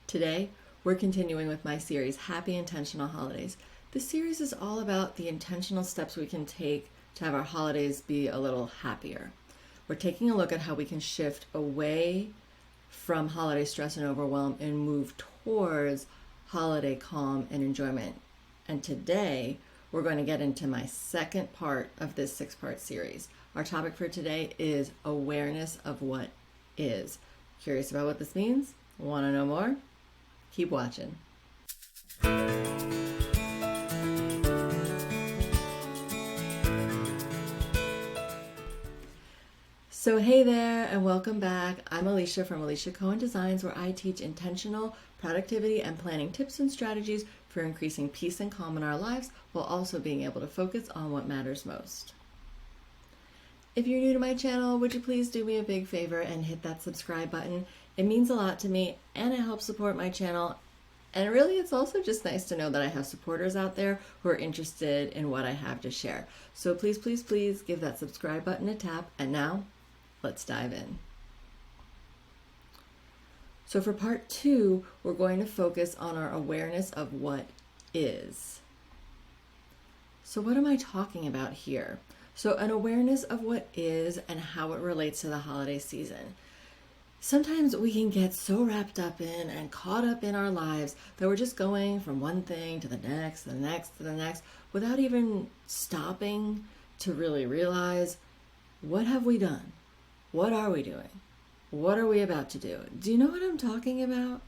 Today, we're continuing with my series, Happy Intentional Holidays. This series is all about the intentional steps we can take to have our holidays be a little happier. We're taking a look at how we can shift away from holiday stress and overwhelm and move towards holiday calm and enjoyment. And today, we're going to get into my second part of this 6-part series. Our topic for today is awareness of what is. Curious about what this means? Want to know more? Keep watching. So hey there and welcome back. I'm Alicia from Alicia Cohen Designs, where I teach intentional productivity and planning tips and strategies for increasing peace and calm in our lives while also being able to focus on what matters most. If you're new to my channel, would you please do me a big favor and hit that subscribe button? It means a lot to me and it helps support my channel. And really, it's also just nice to know that I have supporters out there who are interested in what I have to share. So please, please, please give that subscribe button a tap. And now, let's dive in. So for part 2, we're going to focus on our awareness of what is. So what am I talking about here? So an awareness of what is and how it relates to the holiday season. Sometimes we can get so wrapped up in and caught up in our lives that we're just going from one thing to the next, to the next, to the next, without even stopping to really realize, what have we done? What are we doing? What are we about to do? Do you know what I'm talking about?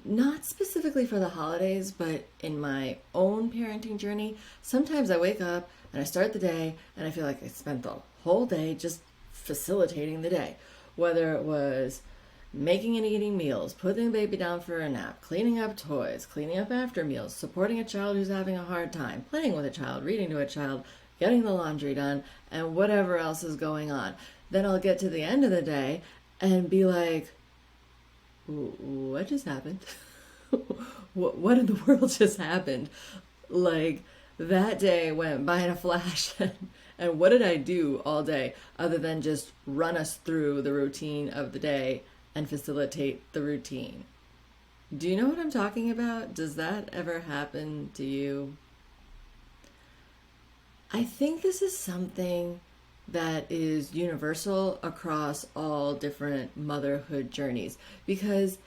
Not specifically for the holidays, but in my own parenting journey, sometimes I wake up and I start the day and I feel like I spent the whole day just facilitating the day. Whether it was making and eating meals, putting the baby down for a nap, cleaning up toys, cleaning up after meals, supporting a child who's having a hard time, playing with a child, reading to a child, getting the laundry done, and whatever else is going on. Then I'll get to the end of the day and be like, what just happened? What in the world just happened? Like, that day went by in a flash. And what did I do all day other than just run us through the routine of the day and facilitate the routine? Do you know what I'm talking about? Does that ever happen to you? I think this is something that is universal across all different motherhood journeys, because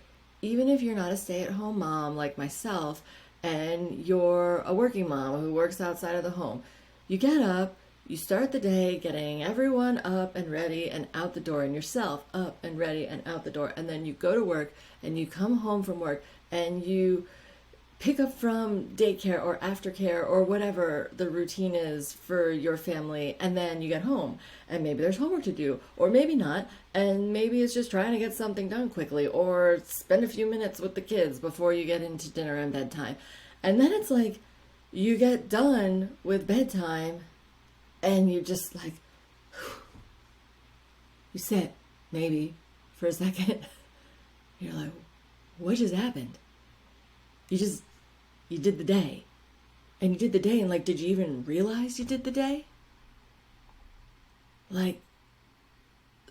even if you're not a stay-at-home mom like myself and you're a working mom who works outside of the home, you get up, you start the day getting everyone up and ready and out the door, and yourself up and ready and out the door, and then you go to work and you come home from work and you pick up from daycare or aftercare or whatever the routine is for your family, and then you get home and maybe there's homework to do, or maybe not, and maybe it's just trying to get something done quickly or spend a few minutes with the kids before you get into dinner and bedtime. And then it's like you get done with bedtime and you just like, you sit maybe for a second. You're like, what just happened? You did the day. And you did the day, and like, did you even realize you did the day? Like,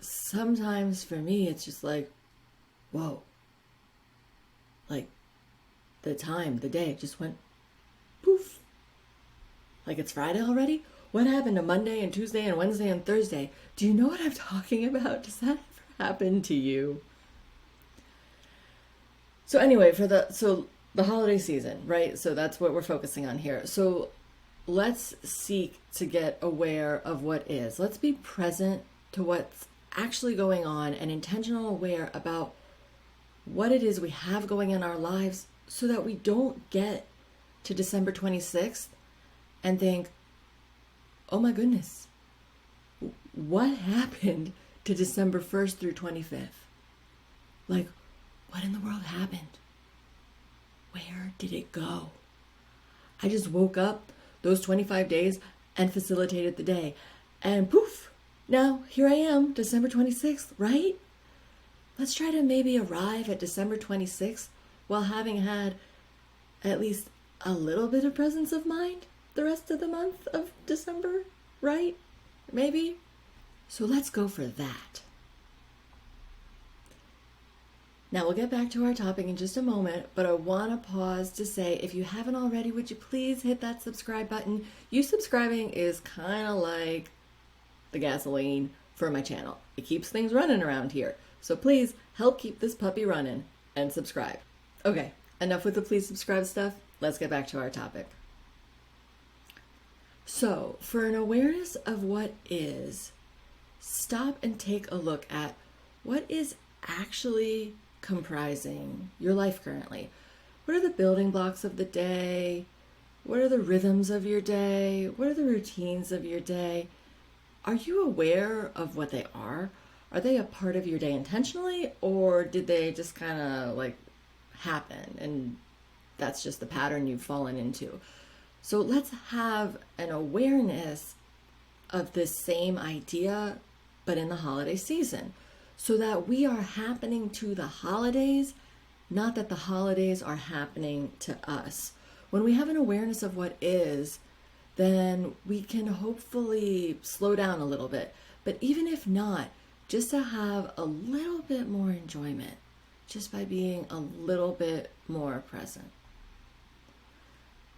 sometimes for me, it's just like, whoa. Like, the day just went poof. Like, it's Friday already? What happened to Monday and Tuesday and Wednesday and Thursday? Do you know what I'm talking about? Does that ever happen to you? So anyway, the holiday season, right? So that's what we're focusing on here. So let's seek to get aware of what is. Let's be present to what's actually going on and intentional aware about what it is we have going in our lives, so that we don't get to December 26th and think, oh my goodness, what happened to December 1st through 25th? Like, what in the world happened? Where did it go? I just woke up those 25 days and facilitated the day. And poof, now here I am, December 26th, right? Let's try to maybe arrive at December 26th while having had at least a little bit of presence of mind the rest of the month of December, right? Maybe. So let's go for that. Now we'll get back to our topic in just a moment, but I want to pause to say, if you haven't already, would you please hit that subscribe button? You subscribing is kind of like the gasoline for my channel. It keeps things running around here. So please help keep this puppy running and subscribe. Okay, enough with the please subscribe stuff. Let's get back to our topic. So, for an awareness of what is, stop and take a look at what is actually comprising your life currently. What are the building blocks of the day? What are the rhythms of your day? What are the routines of your day? Are you aware of what they are? Are they a part of your day intentionally, or did they just kind of like happen and that's just the pattern you've fallen into? So let's have an awareness of this same idea, but in the holiday season, so that we are happening to the holidays, not that the holidays are happening to us. When we have an awareness of what is, then we can hopefully slow down a little bit. But even if not, just to have a little bit more enjoyment, just by being a little bit more present.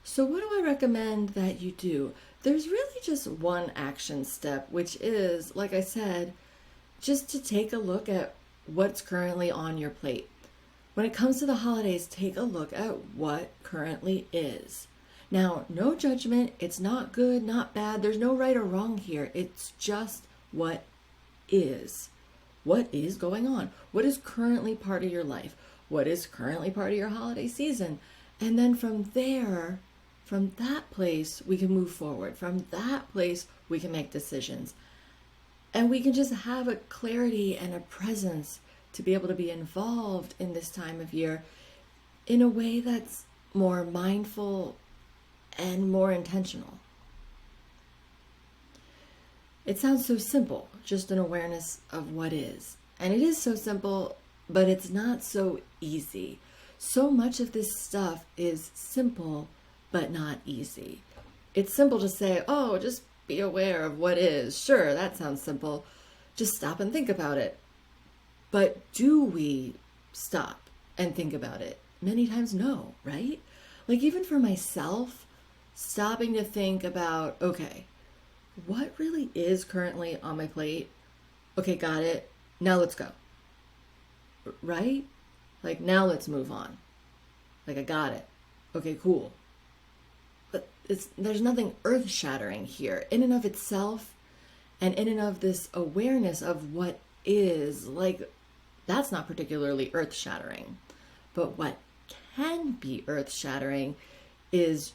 So what do I recommend that you do? There's really just one action step, which is, like I said, just to take a look at what's currently on your plate. When it comes to the holidays, take a look at what currently is. Now, no judgment. It's not good, not bad. There's no right or wrong here. It's just what is. What is going on? What is currently part of your life? What is currently part of your holiday season? And then from there, from that place, we can move forward. From that place, we can make decisions. And we can just have a clarity and a presence to be able to be involved in this time of year in a way that's more mindful and more intentional. It sounds so simple, just an awareness of what is. And it is so simple, but it's not so easy. So much of this stuff is simple, but not easy. It's simple to say, oh, just be aware of what is. Sure, that sounds simple. Just stop and think about it. But do we stop and think about it? Many times, no, right? Like even for myself, stopping to think about, okay, what really is currently on my plate? Okay, got it. Now let's go. Right? Like now let's move on. Like I got it. Okay, cool. But there's nothing earth-shattering here in and of itself, and in and of this awareness of what is, like that's not particularly earth-shattering. But what can be earth-shattering is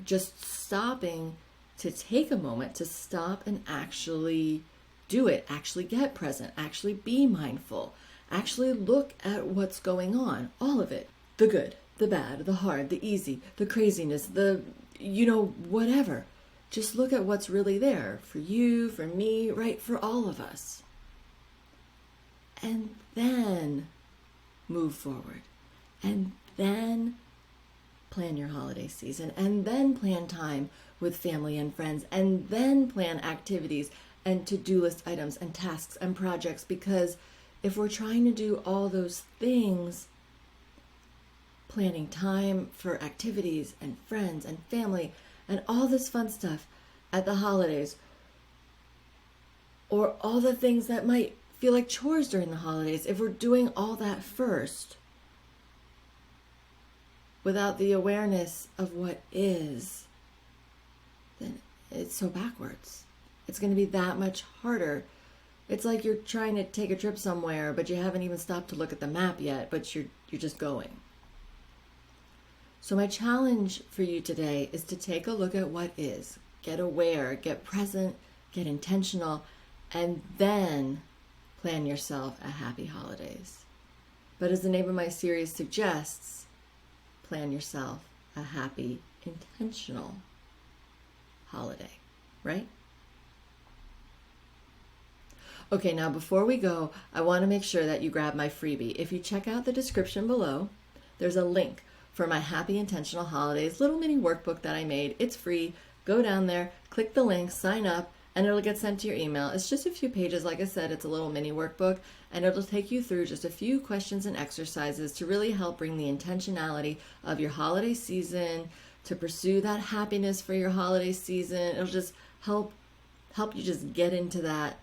just stopping to take a moment to stop and actually do it, actually get present, actually be mindful, actually look at what's going on, all of it, the good, the bad, the hard, the easy, the craziness, the, whatever. Just look at what's really there for you, for me, right, for all of us. And then move forward. And then plan your holiday season. And then plan time with family and friends. And then plan activities and to-do list items and tasks and projects. Because if we're trying to do all those things, planning time for activities and friends and family and all this fun stuff at the holidays, or all the things that might feel like chores during the holidays, if we're doing all that first without the awareness of what is, then it's so backwards. It's going to be that much harder. It's like you're trying to take a trip somewhere, but you haven't even stopped to look at the map yet, but you're just going. So my challenge for you today is to take a look at what is. Get aware, get present, get intentional, and then plan yourself a happy holidays. But as the name of my series suggests, plan yourself a happy, intentional holiday, right? Okay, now before we go, I want to make sure that you grab my freebie. If you check out the description below, there's a link for my Happy Intentional Holidays little mini workbook that I made. It's free. Go down there, click the link, sign up, and it'll get sent to your email. It's just a few pages. Like I said, it's a little mini workbook, and it'll take you through just a few questions and exercises to really help bring the intentionality of your holiday season, to pursue that happiness for your holiday season. It'll just help you just get into that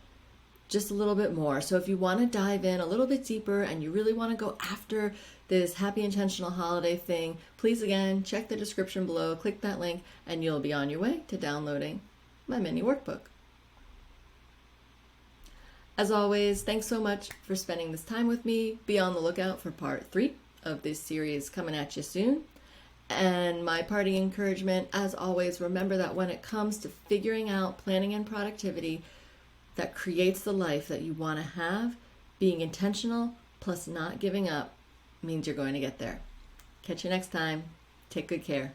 just a little bit more. So if you want to dive in a little bit deeper and you really want to go after this happy intentional holiday thing, please again check the description below, click that link, and you'll be on your way to downloading my mini workbook. As always, thanks so much for spending this time with me. Be on the lookout for part 3 of this series coming at you soon. And my parting encouragement, as always, remember that when it comes to figuring out planning and productivity that creates the life that you want to have, being intentional plus not giving up means you're going to get there. Catch you next time. Take good care.